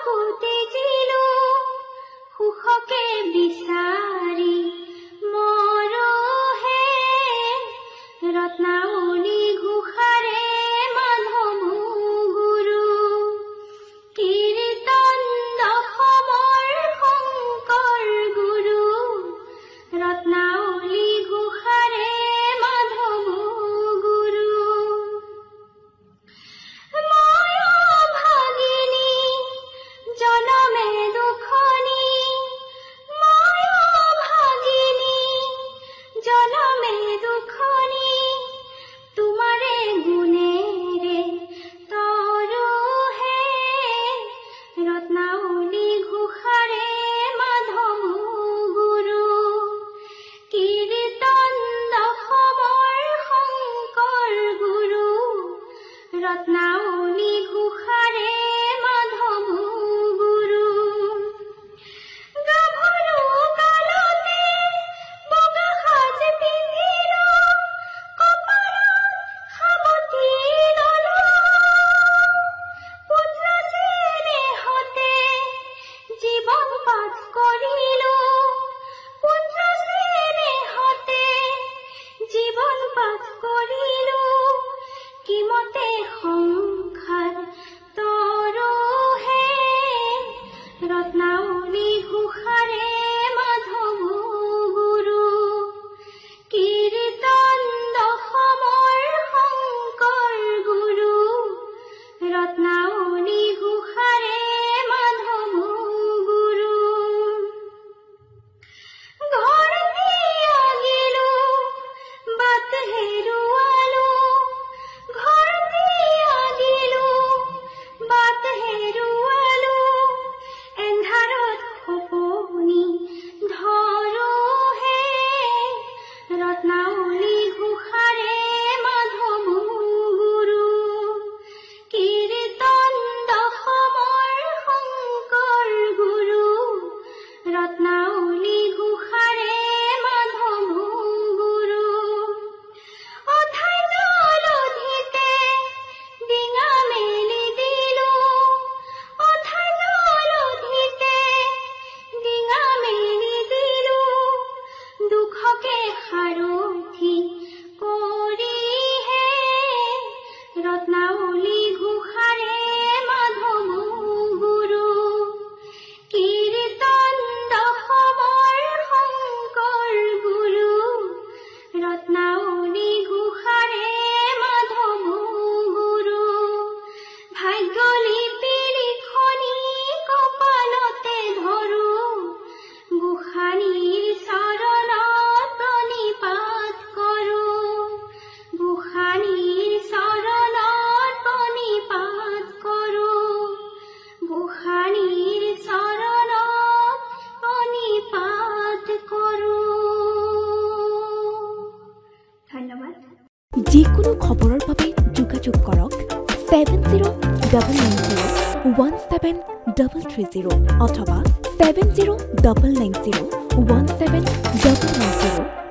চকুতে জিলো সুখকে বিচাৰি মৰহে ৰত্নাৱলী ঘোষাৰে মাধৱ গুৰু কীৰ্তন দশমৰ শংকৰ গুৰু ৰত্নাৱলী ঘোষাৰে মাধৱ গুৰু জনমে দুখনি ময় ভাগিনী জনমে দুখনি তোমাৰে গুণেৰে তৰহে ৰত্নাৱলী ঘোষাৰে মাধৱ গুৰু কীৰ্তন দশমৰ শংকৰ গুৰু ৰত্নাৱলী ঘোষাৰে মাধৱ কিমতে সংসাৰ তৰহে ৰত্নাৱলী ঘোষাৰে মাধৱ গুৰু কীৰ্তন দশমৰ শংকৰ গুৰু ৰত্নাৱলী ঘোষাৰে মাধৱ গুৰু ঘৰতে আগিলো বাট হেৰুৱালো ঘৰতে আগিলো বাট হেৰুৱালো এন্ধাৰত সপনি ধৰহে ৰত্নাৱলী ঘোষাৰে মাধৱ গুৰু কীৰ্তন দশমৰ শংকৰ গুৰু ৰত্নাৱলী ঘোষাৰে মাধৱ গুৰু অথাই জলধিতে ডিঙা মেলি দিলো অথাই জলধিতে ডিঙা মেলি দিলো দুখকে সাৰথি কৰিহে ৰত্নাৱলী ঘোষাৰে মাধৱ গুৰু কীৰ্তন দশমৰ শংকৰ গুৰু ৰত্নাৱলী ঘোষাৰে মাধৱ গুৰু ভাগ্যলিপি লিখনি কপালতে ধৰো গোসাঁনীৰ চৰণত প্ৰণিপাত কৰো গোসাঁনীৰ চৰণত প্ৰণিপাত কৰো গোসাঁনীৰ চৰণত প্ৰণিপাত কৰো ধন্যবাদ যিকোনো খবৰৰ বাবে যোগাযোগ কৰক 7090173330 অথবা 7099017990